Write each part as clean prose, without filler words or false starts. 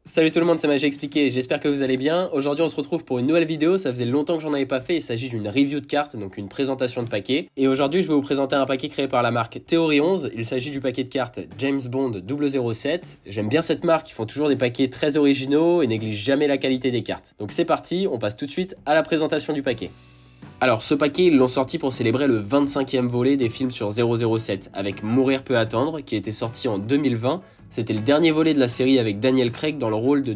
Salut tout le monde, c'est Magie Expliqué, j'espère que vous allez bien. Aujourd'hui on se retrouve pour une nouvelle vidéo, ça faisait longtemps que j'en avais pas fait, il s'agit d'une review de cartes, donc une présentation de paquet. Et aujourd'hui je vais vous présenter un paquet créé par la marque Theory 11, il s'agit du paquet de cartes James Bond 007. J'aime bien cette marque, ils font toujours des paquets très originaux et négligent jamais la qualité des cartes. Donc c'est parti, on passe tout de suite à la présentation du paquet. Alors ce paquet ils l'ont sorti pour célébrer le 25e volet des films sur 007 avec Mourir peut attendre qui était sorti en 2020. C'était le dernier volet de la série avec Daniel Craig dans le rôle de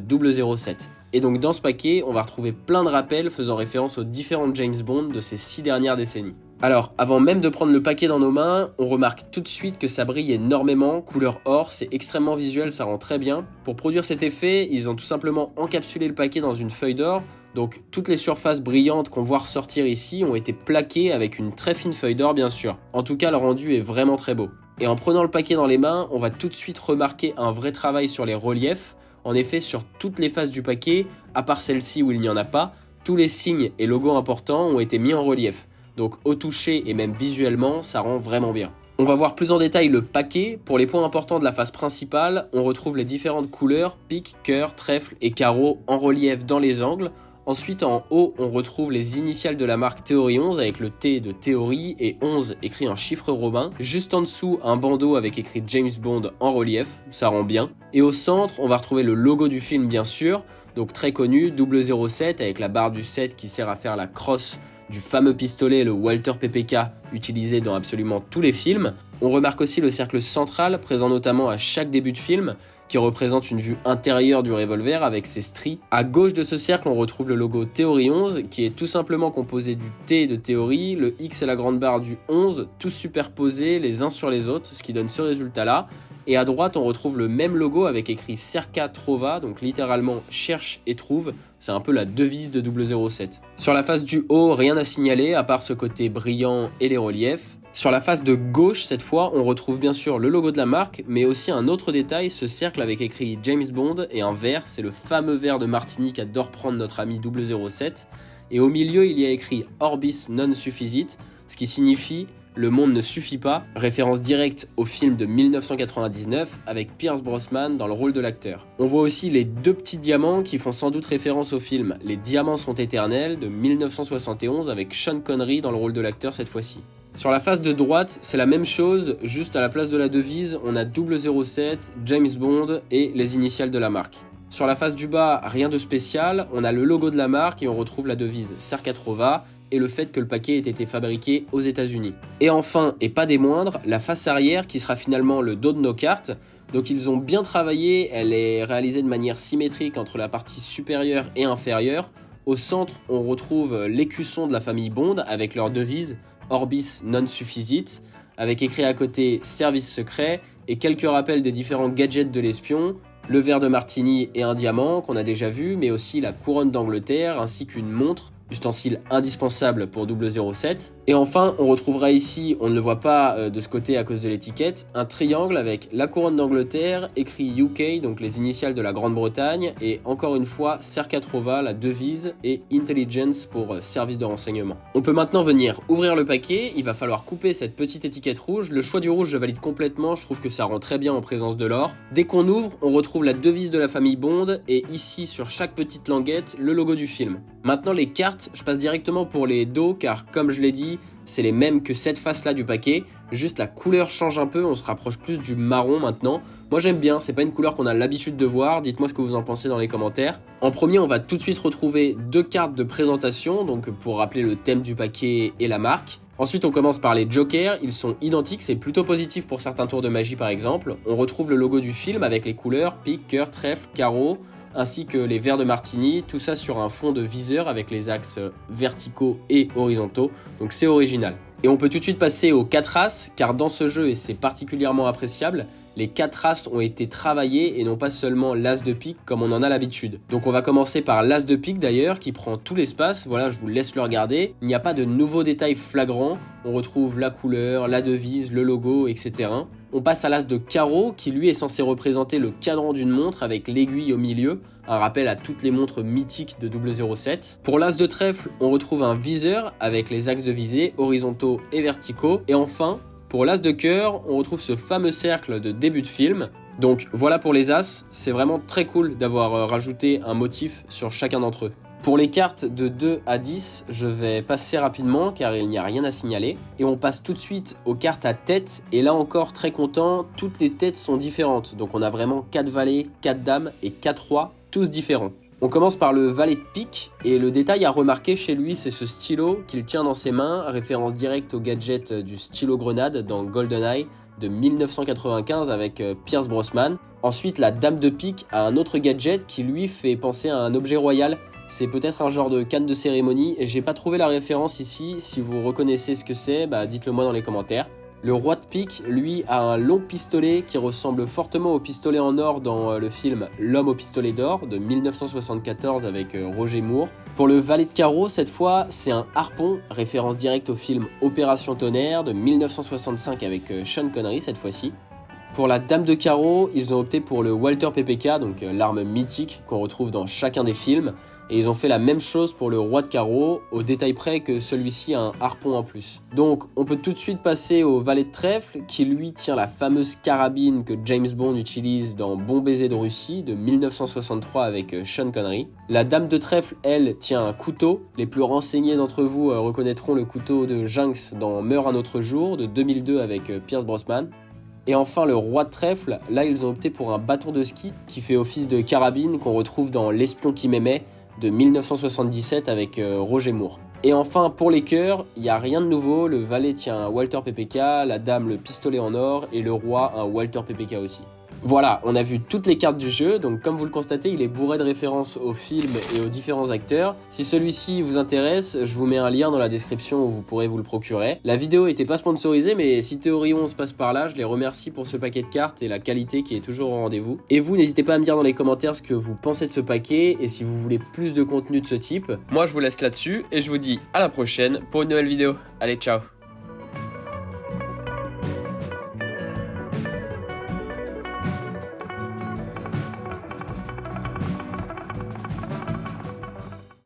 007. Et donc dans ce paquet on va retrouver plein de rappels faisant référence aux différentes James Bond de ces 6 dernières décennies. Alors avant même de prendre le paquet dans nos mains, on remarque tout de suite que ça brille énormément, couleur or, c'est extrêmement visuel, ça rend très bien. Pour produire cet effet, ils ont tout simplement encapsulé le paquet dans une feuille d'or. Donc toutes les surfaces brillantes qu'on voit ressortir ici ont été plaquées avec une très fine feuille d'or bien sûr. En tout cas le rendu est vraiment très beau. Et en prenant le paquet dans les mains, on va tout de suite remarquer un vrai travail sur les reliefs. En effet sur toutes les faces du paquet, à part celle-ci où il n'y en a pas, tous les signes et logos importants ont été mis en relief. Donc au toucher et même visuellement, ça rend vraiment bien. On va voir plus en détail le paquet. Pour les points importants de la face principale, on retrouve les différentes couleurs, pique, cœur, trèfle et carreau en relief dans les angles. Ensuite en haut on retrouve les initiales de la marque Theory 11 avec le T de théorie et 11 écrit en chiffre romain. Juste en dessous un bandeau avec écrit James Bond en relief, ça rend bien. Et au centre on va retrouver le logo du film bien sûr, donc très connu 007 avec la barre du 7 qui sert à faire la crosse du fameux pistolet, le Walter PPK, utilisé dans absolument tous les films. On remarque aussi le cercle central, présent notamment à chaque début de film, qui représente une vue intérieure du revolver avec ses stries. À gauche de ce cercle, on retrouve le logo Theory 11, qui est tout simplement composé du T de théorie, le X et la grande barre du 11, tous superposés les uns sur les autres, ce qui donne ce résultat-là. Et à droite, on retrouve le même logo avec écrit Cerca Trova, donc littéralement cherche et trouve. C'est un peu la devise de 007. Sur la face du haut, rien à signaler à part ce côté brillant et les reliefs. Sur la face de gauche, cette fois, on retrouve bien sûr le logo de la marque, mais aussi un autre détail, ce cercle avec écrit James Bond et un verre, c'est le fameux verre de Martini qu'adore prendre notre ami 007. Et au milieu, il y a écrit Orbis non sufficit, ce qui signifie le monde ne suffit pas, référence directe au film de 1999 avec Pierce Brosnan dans le rôle de l'acteur. On voit aussi les deux petits diamants qui font sans doute référence au film Les Diamants sont éternels de 1971 avec Sean Connery dans le rôle de l'acteur cette fois-ci. Sur la face de droite, c'est la même chose, juste à la place de la devise, on a 007, James Bond et les initiales de la marque. Sur la face du bas, rien de spécial, on a le logo de la marque et on retrouve la devise Cerca Trova et le fait que le paquet ait été fabriqué aux États-Unis. Et enfin, et pas des moindres, la face arrière qui sera finalement le dos de nos cartes. Donc ils ont bien travaillé, elle est réalisée de manière symétrique entre la partie supérieure et inférieure. Au centre, on retrouve l'écusson de la famille Bond avec leur devise Orbis non sufficit, avec écrit à côté service secret et quelques rappels des différents gadgets de l'espion, le verre de Martini et un diamant qu'on a déjà vu, mais aussi la couronne d'Angleterre ainsi qu'une montre, ustensile indispensable pour 007. Et enfin, on retrouvera ici, on ne le voit pas de ce côté à cause de l'étiquette, un triangle avec la couronne d'Angleterre, écrit UK, donc les initiales de la Grande-Bretagne, et encore une fois, Cerca Trova, la devise, et Intelligence pour service de renseignement. On peut maintenant venir ouvrir le paquet, il va falloir couper cette petite étiquette rouge. Le choix du rouge, je valide complètement, je trouve que ça rend très bien en présence de l'or. Dès qu'on ouvre, on retrouve la devise de la famille Bond, et ici, sur chaque petite languette, le logo du film. Maintenant, les cartes, je passe directement pour les dos, car comme je l'ai dit, c'est les mêmes que cette face-là du paquet, juste la couleur change un peu, on se rapproche plus du marron maintenant. Moi j'aime bien, c'est pas une couleur qu'on a l'habitude de voir, dites-moi ce que vous en pensez dans les commentaires. En premier, on va tout de suite retrouver deux cartes de présentation, donc pour rappeler le thème du paquet et la marque. Ensuite, on commence par les jokers, ils sont identiques, c'est plutôt positif pour certains tours de magie par exemple. On retrouve le logo du film avec les couleurs pique, cœur, trèfle, carreau, ainsi que les verres de Martini, tout ça sur un fond de viseur avec les axes verticaux et horizontaux, donc c'est original. Et on peut tout de suite passer aux 4 as, car dans ce jeu, et c'est particulièrement appréciable, les 4 as ont été travaillés et non pas seulement l'as de pique comme on en a l'habitude. Donc on va commencer par l'as de pique d'ailleurs, qui prend tout l'espace, voilà je vous laisse le regarder. Il n'y a pas de nouveaux détails flagrants, on retrouve la couleur, la devise, le logo, etc. On passe à l'as de carreau qui lui est censé représenter le cadran d'une montre avec l'aiguille au milieu, un rappel à toutes les montres mythiques de 007. Pour l'as de trèfle, on retrouve un viseur avec les axes de visée horizontaux et verticaux. Et enfin, pour l'as de cœur, on retrouve ce fameux cercle de début de film Donc voilà pour les As, c'est vraiment très cool d'avoir rajouté un motif sur chacun d'entre eux. Pour les cartes de 2 à 10, je vais passer rapidement car il n'y a rien à signaler. Et on passe tout de suite aux cartes à tête. Et là encore, très content, toutes les têtes sont différentes. Donc on a vraiment 4 valets, 4 dames et 4 rois, tous différents. On commence par le valet de pique. Et le détail à remarquer chez lui, c'est ce stylo qu'il tient dans ses mains. Référence directe au gadget du stylo grenade dans GoldenEye de 1995 avec Pierce Brosnan. Ensuite, la dame de pique a un autre gadget qui lui fait penser à un objet royal. C'est peut-être un genre de canne de cérémonie et j'ai pas trouvé la référence ici. Si vous reconnaissez ce que c'est, dites-le moi dans les commentaires. Le roi de pique, lui, a un long pistolet qui ressemble fortement au pistolet en or dans le film L'homme au pistolet d'or de 1974 avec Roger Moore. Pour le valet de carreau, cette fois, c'est un harpon, référence directe au film Opération Tonnerre de 1965 avec Sean Connery cette fois-ci. Pour la dame de carreau, ils ont opté pour le Walther PPK, donc l'arme mythique qu'on retrouve dans chacun des films. Et ils ont fait la même chose pour le roi de carreau, au détail près que celui-ci a un harpon en plus. Donc on peut tout de suite passer au valet de trèfle, qui lui tient la fameuse carabine que James Bond utilise dans Bon baiser de Russie de 1963 avec Sean Connery. La dame de trèfle, elle, tient un couteau. Les plus renseignés d'entre vous reconnaîtront le couteau de Jinx dans Meurt un autre jour de 2002 avec Pierce Brosnan. Et enfin le roi de trèfle, là ils ont opté pour un bâton de ski qui fait office de carabine qu'on retrouve dans L'espion qui m'aimait de 1977 avec Roger Moore. Et enfin pour les cœurs, il n'y a rien de nouveau, le valet tient un Walther PPK, la dame le pistolet en or et le roi un Walther PPK aussi. Voilà, on a vu toutes les cartes du jeu, donc comme vous le constatez, il est bourré de références aux films et aux différents acteurs. Si celui-ci vous intéresse, je vous mets un lien dans la description où vous pourrez vous le procurer. La vidéo n'était pas sponsorisée, mais si Théorion se passe par là, je les remercie pour ce paquet de cartes et la qualité qui est toujours au rendez-vous. Et vous, n'hésitez pas à me dire dans les commentaires ce que vous pensez de ce paquet et si vous voulez plus de contenu de ce type. Moi, je vous laisse là-dessus et je vous dis à la prochaine pour une nouvelle vidéo. Allez, ciao!